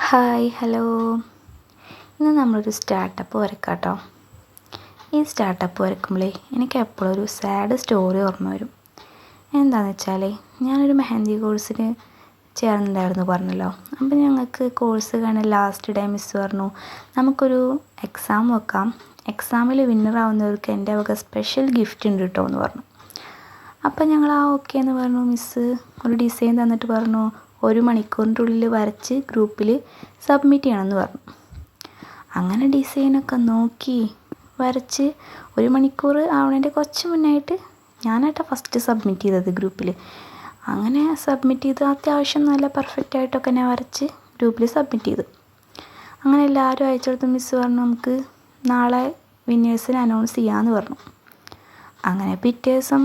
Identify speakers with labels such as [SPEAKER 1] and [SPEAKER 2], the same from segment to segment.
[SPEAKER 1] Hi hello. ഇന്ന് നമ്മളൊരു startup വരക്കാം കേട്ടോ. ഈ സ്റ്റാർട്ടപ്പ് വരക്കുമ്പോഴേ എനിക്ക് എപ്പോഴും ഒരു സാഡ് സ്റ്റോറി ഓർമ്മ വരും. എന്താണെന്ന് വെച്ചാൽ ഞാനൊരു മെഹന്തി കോഴ്സിന് ചേർന്നിട്ടുണ്ടായിരുന്നു പറഞ്ഞല്ലോ. അപ്പോൾ ഞങ്ങൾക്ക് കോഴ്സ് കഴിഞ്ഞ ലാസ്റ്റ് ഡേ മിസ്സ് പറഞ്ഞു നമുക്കൊരു എക്സാം വെക്കാം, എക്സാമിൽ വിന്നറാവുന്നവർക്ക് എൻ്റെ വക സ്പെഷ്യൽ ഗിഫ്റ്റ് ഉണ്ട് കേട്ടോ എന്ന് പറഞ്ഞു. അപ്പം ഞങ്ങൾ ഓക്കെ എന്ന് പറഞ്ഞു. മിസ്സ് ഒരു ഡിസൈൻ തന്നിട്ട് പറഞ്ഞു 1 മണിക്കൂറിൻ്റെ ഉള്ളിൽ വരച്ച് ഗ്രൂപ്പിൽ സബ്മിറ്റ് ചെയ്യണമെന്ന് പറഞ്ഞു. അങ്ങനെ ഡിസൈനൊക്കെ നോക്കി വരച്ച് 1 മണിക്കൂർ ആവണേൻ്റെ കുറച്ച് മുന്നായിട്ട് ഞാനായിട്ടാണ് ഫസ്റ്റ് സബ്മിറ്റ് ചെയ്തത് ഗ്രൂപ്പിൽ. അങ്ങനെ സബ്മിറ്റ് ചെയ്ത് അത്യാവശ്യം നല്ല പെർഫെക്റ്റ് ആയിട്ടൊക്കെ ഞാൻ വരച്ച് ഗ്രൂപ്പിൽ സബ്മിറ്റ് ചെയ്തു. അങ്ങനെ എല്ലാവരും അയച്ചു കൊടുത്ത് മിസ്സ് പറഞ്ഞു നമുക്ക് നാളെ വിന്നേഴ്സിനെ അനൗൺസ് ചെയ്യാമെന്ന് പറഞ്ഞു. അങ്ങനെ പിറ്റേ ദിവസം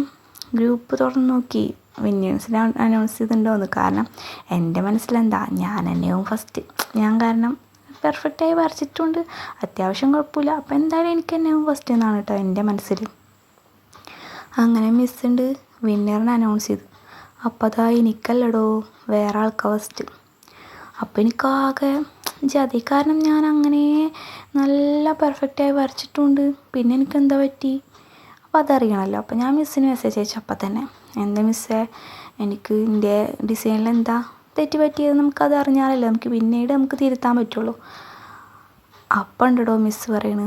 [SPEAKER 1] ഗ്രൂപ്പ് തുറന്ന് നോക്കി വിന്നേഴ്സിനെ അനൗൺസ് ചെയ്തിട്ടുണ്ടോയെന്ന്. കാരണം എൻ്റെ മനസ്സിലെന്താ ഞാൻ തന്നെയാവും ഫസ്റ്റ്. ഞാൻ കാരണം പെർഫെക്റ്റായി വരച്ചിട്ടുണ്ട്, അത്യാവശ്യം കുഴപ്പമില്ല, അപ്പോൾ എന്തായാലും എനിക്ക് തന്നെയാവും ഫസ്റ്റ് എന്നാണ് കേട്ടോ എൻ്റെ മനസ്സിൽ. അങ്ങനെ മിസ്സുണ്ട് വിന്നറിനെ അനൗൺസ് ചെയ്തു. അപ്പോൾ അതാ എനിക്കല്ലടോ വേറെ ആൾക്കാർ ഫസ്റ്റ്. അപ്പോൾ എനിക്കാകെ ജാതി, കാരണം ഞാൻ അങ്ങനെ നല്ല പെർഫെക്റ്റായി വരച്ചിട്ടുണ്ട്, പിന്നെ എനിക്കെന്താ പറ്റി അപ്പോൾ അതറിയണമല്ലോ. അപ്പോൾ ഞാൻ മിസ്സിന് മെസ്സേജ് അയച്ചു അപ്പം തന്നെ, എന്താ മിസ്സേ എനിക്ക് എൻ്റെ ഡിസൈനിൽ എന്താ തെറ്റ് പറ്റിയത് നമുക്കത് അറിഞ്ഞാലല്ലേ നമുക്ക് പിന്നീട് നമുക്ക് തിരുത്താൻ പറ്റുള്ളൂ. അപ്പം ഉണ്ടോ മിസ്സ് പറയണ്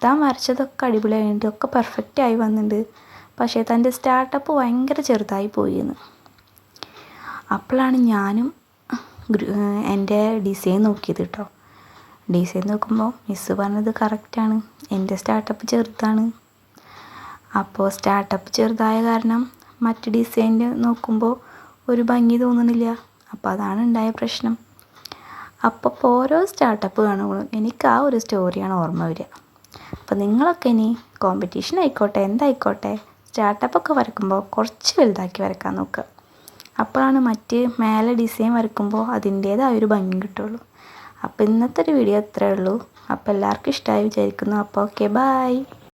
[SPEAKER 1] താൻ വരച്ചതൊക്കെ അടിപൊളിയായിട്ടുണ്ട്, ഒക്കെ പെർഫെക്റ്റായി വന്നിട്ടുണ്ട്, പക്ഷേ തൻ്റെ സ്റ്റാർട്ടപ്പ് ഭയങ്കര ചെറുതായി പോയി എന്ന്. അപ്പോഴാണ് ഞാനും എൻ്റെ ഡിസൈൻ നോക്കിയത് കേട്ടോ. ഡിസൈൻ നോക്കുമ്പോൾ മിസ്സ് പറഞ്ഞത് കറക്റ്റാണ്, എൻ്റെ സ്റ്റാർട്ടപ്പ് ചെറുതാണ്. അപ്പോൾ സ്റ്റാർട്ടപ്പ് ചെറുതായ കാരണം മറ്റ് ഡിസൈനിൽ നോക്കുമ്പോൾ ഒരു ഭംഗി തോന്നുന്നില്ല. അപ്പോൾ അതാണ് ഉണ്ടായ പ്രശ്നം. അപ്പോൾ ഓരോ സ്റ്റാർട്ടപ്പ് കാണുമ്പോഴും എനിക്ക് ആ ഒരു സ്റ്റോറിയാണ് ഓർമ്മ വരിക. അപ്പോൾ നിങ്ങളൊക്കെ ഇനി കോമ്പറ്റീഷൻ ആയിക്കോട്ടെ എന്തായിക്കോട്ടെ സ്റ്റാർട്ടപ്പൊക്കെ വരക്കുമ്പോൾ കുറച്ച് വലുതാക്കി വരക്കാൻ നോക്കുക. അപ്പോഴാണ് മറ്റ് മേലെ ഡിസൈൻ വരക്കുമ്പോൾ അതിൻ്റേതായൊരു ഭംഗി കിട്ടുള്ളൂ. അപ്പോൾ ഇന്നത്തെ ഒരു വീഡിയോ ഇത്രയേ ഉള്ളൂ. അപ്പോൾ എല്ലാവർക്കും ഇഷ്ടമായി വിചാരിക്കുന്നു. അപ്പോൾ ഓക്കെ, ബൈ.